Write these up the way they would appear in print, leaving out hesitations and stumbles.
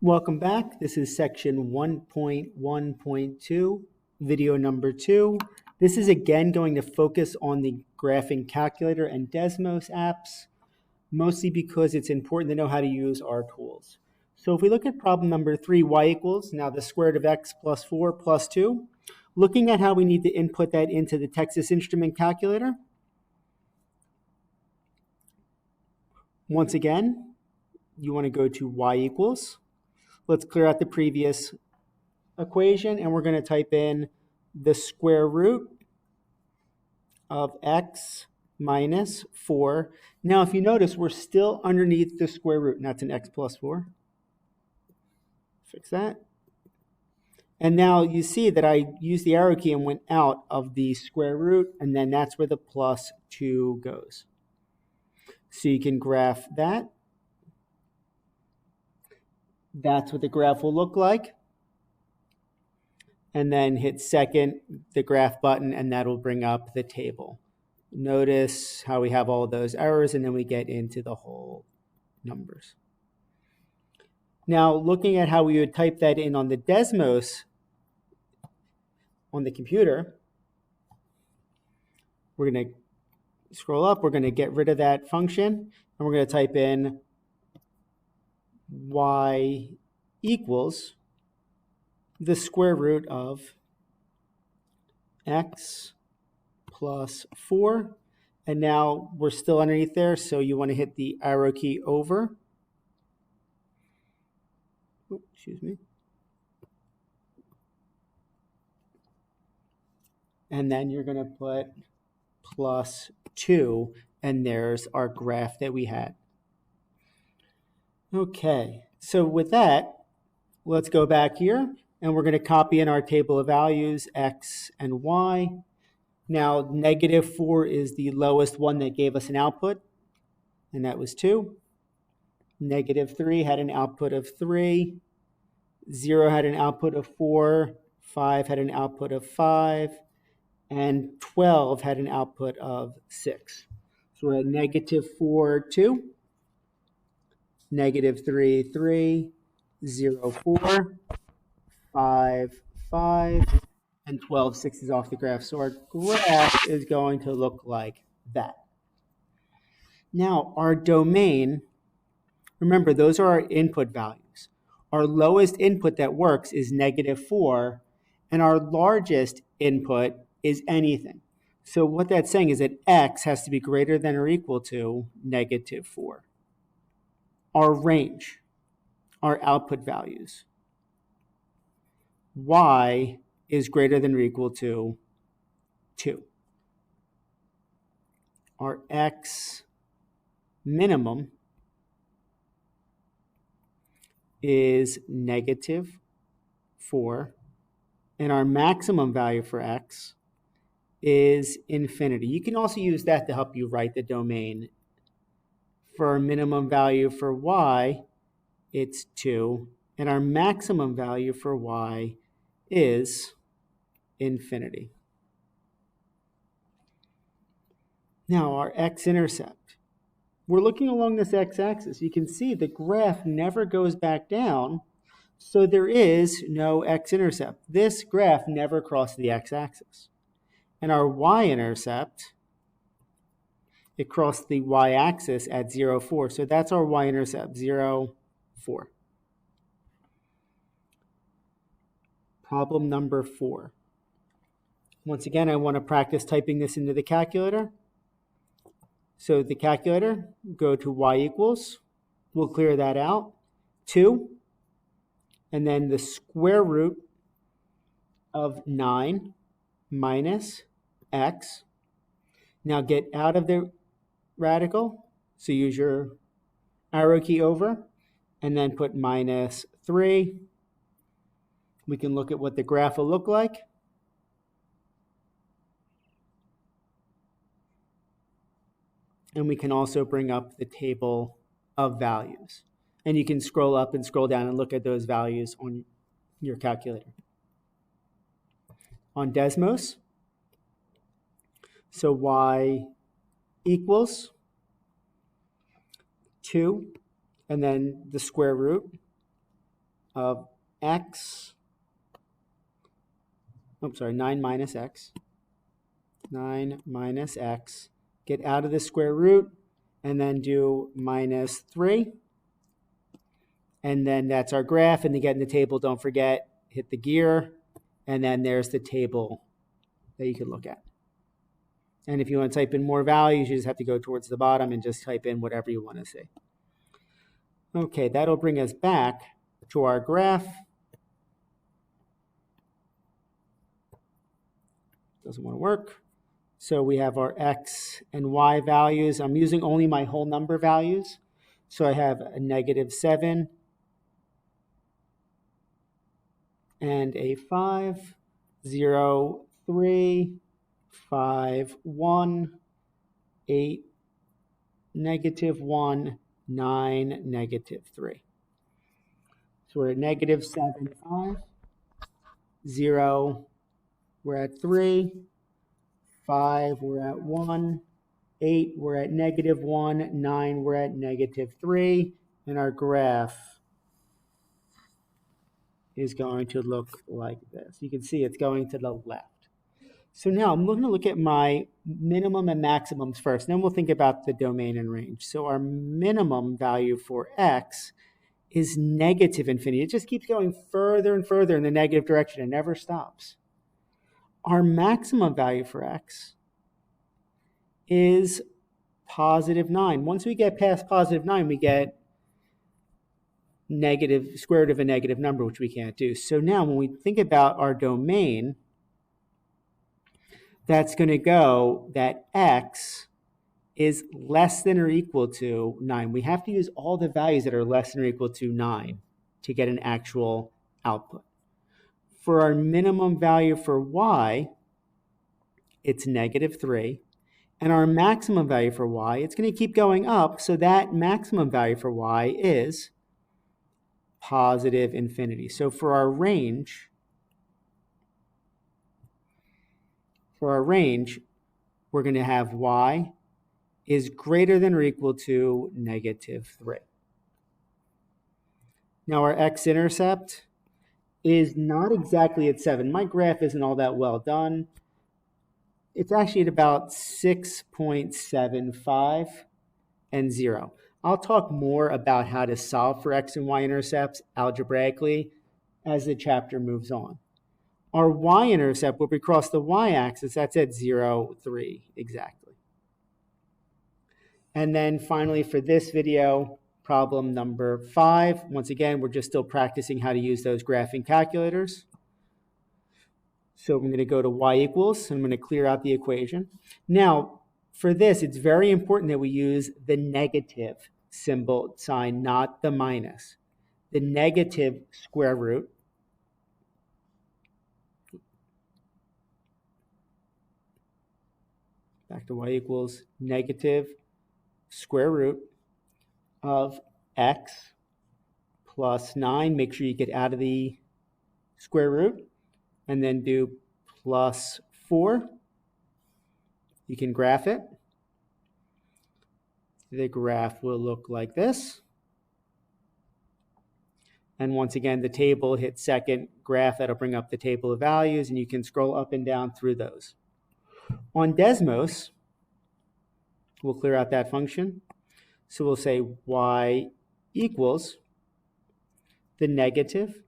Welcome back. This is section 1.1.2, video number 2. This is again going to focus on the graphing calculator and Desmos apps, mostly because it's important to know how to use our tools. So if we look at problem number 3, y equals, now the square root of x plus 4 plus 2, looking at how we need to input that into the Texas Instrument calculator. Once again, you want to go to y equals. Let's clear out the previous equation, and we're going to type in the square root of x minus 4. Now, if you notice, we're still underneath the square root, and that's an x plus 4. Fix that. And now you see that I used the arrow key and went out of the square root, and then that's where the plus 2 goes. So you can graph that. That's what the graph will look like. And then hit second, the graph button, and that'll bring up the table. Notice how we have all of those errors, and then we get into the whole numbers. Now, looking at how we would type that in on the Desmos on the computer, we're going to scroll up, we're going to get rid of that function, and we're going to type in y equals the square root of x plus 4. And now we're still underneath there, so you want to hit the arrow key over. Oh, excuse me. And then you're going to put plus 2, and there's our graph that we had. Okay, so with that, let's go back here, and we're going to copy in our table of values, x and y. Now, negative 4 is the lowest one that gave us an output, and that was 2. Negative 3 had an output of 3. 0 had an output of 4. 5 had an output of 5. And 12 had an output of 6. So we're at negative 4, 2. Negative 3, 3. 0, 4. 5, 5. And 12, 6 is off the graph. So our graph is going to look like that. Now, our domain, remember, those are our input values. Our lowest input that works is negative 4, and our largest input is anything. So what that's saying is that x has to be greater than or equal to negative 4. Our range, our output values. Y is greater than or equal to 2. Our x minimum is negative 4, and our maximum value for x is infinity. You can also use that to help you write the domain. For our minimum value for y, it's 2, and our maximum value for y is infinity. Now our x-intercept. We're looking along this x-axis. You can see the graph never goes back down, so there is no x-intercept. This graph never crossed the x-axis. And our y-intercept, it crossed the y-axis at 0, 4. So that's our y-intercept, 0, 4. Problem number 4. Once again, I want to practice typing this into the calculator. So the calculator, go to y equals. We'll clear that out. 2. And then the square root of 9 minus x. Now get out of the radical. So use your arrow key over. And then put minus 3. We can look at what the graph will look like. And we can also bring up the table of values. And you can scroll up and scroll down and look at those values on your calculator. On Desmos, so y equals 2, and then the square root of x, 9 minus x. 9 minus x. Get out of the square root, and then do minus 3. And then that's our graph. And to get in the table, don't forget, hit the gear. And then there's the table that you can look at. And if you want to type in more values, you just have to go towards the bottom and just type in whatever you want to see. Okay, that'll bring us back to our graph. Doesn't want to work. So we have our x and y values. I'm using only my whole number values. So I have a -7 and a 5, 0, 3, 5, 1, 8, -1, 9, -3. So we're at -7, 5, 0, we're at 3, 5, we're at 1, 8, we're at -1, 9, we're at -3, and our graph is going to look like this. You can see it's going to the left. So now I'm going to look at my minimum and maximums first, and then we'll think about the domain and range. So our minimum value for x is -infinity. It just keeps going further and further in the negative direction. It never stops. Our maximum value for x is +9. Once we get past +9, we get square root of a negative number, which we can't do. So now when we think about our domain, that's going to go that x is less than or equal to 9. We have to use all the values that are less than or equal to 9 to get an actual output. For our minimum value for y, it's -3. And our maximum value for y, it's going to keep going up, so that maximum value for y is +infinity. So for our range, we're going to have y is greater than or equal to -3. Now our x-intercept is not exactly at 7. My graph isn't all that well done. It's actually at about 6.75 and 0. I'll talk more about how to solve for x and y intercepts algebraically as the chapter moves on. Our y-intercept, when we cross the y-axis, that's at 0, 3 exactly. And then finally for this video, problem number 5. Once again, we're just still practicing how to use those graphing calculators. So I'm going to go to y equals, and I'm going to clear out the equation. Now, for this, it's very important that we use the negative symbol sign, not the minus. The negative square root back to y equals negative square root of x plus 9. Make sure you get out of the square root. And then do plus 4. You can graph it. The graph will look like this. And once again, the table hits second graph. That'll bring up the table of values, and you can scroll up and down through those. On Desmos, we'll clear out that function. So we'll say y equals the negative.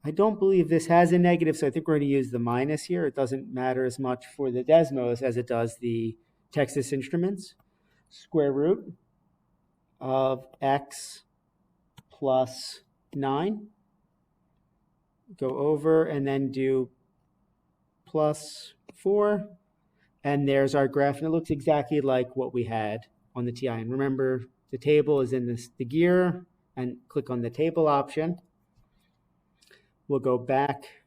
I don't believe this has a negative, so I think we're going to use the minus here. It doesn't matter as much for the Desmos as it does the Texas Instruments. Square root of x plus 9. Go over and then do plus 4. And there's our graph, and it looks exactly like what we had on the TI. And remember, the table is in the gear, and click on the table option. We'll go back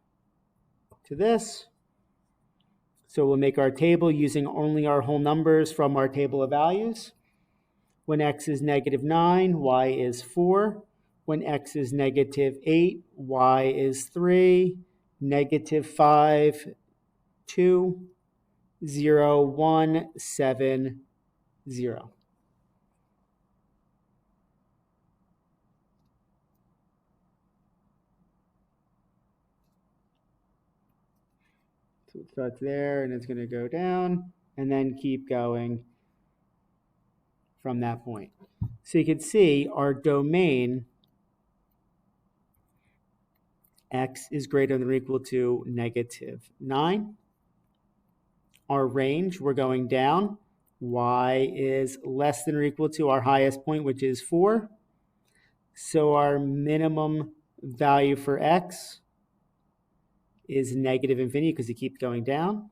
to this. So we'll make our table using only our whole numbers from our table of values. When x is -9, y is 4. When x is -8, y is 3. -5, 2, 0, 1, 7, 0. So it starts there and it's going to go down and then keep going from that point. So you can see our domain x is greater than or equal to -9. Our range, we're going down. Y is less than or equal to our highest point, which is 4. So our minimum value for x is -infinity because it keeps going down.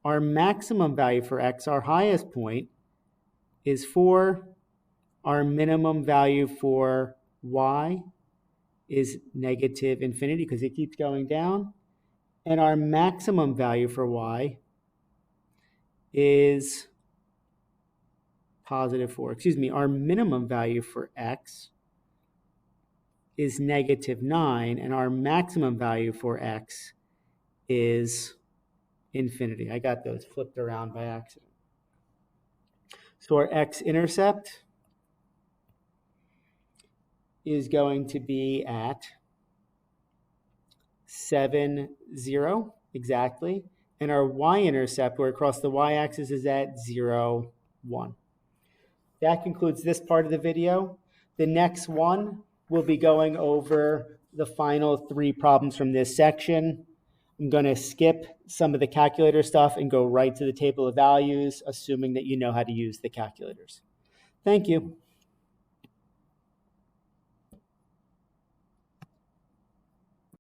Our maximum value for x, our highest point, is 4. Our minimum value for y is -infinity because it keeps going down. And our maximum value for y is +4. Excuse me, our minimum value for x is -9, and our maximum value for x is infinity. I got those flipped around by accident. So our x-intercept is going to be at 7, 0, exactly. And our y-intercept, where across the y-axis, is at 0, 1. That concludes this part of the video. The next one, we'll be going over the final 3 problems from this section. I'm going to skip some of the calculator stuff and go right to the table of values, assuming that you know how to use the calculators. Thank you.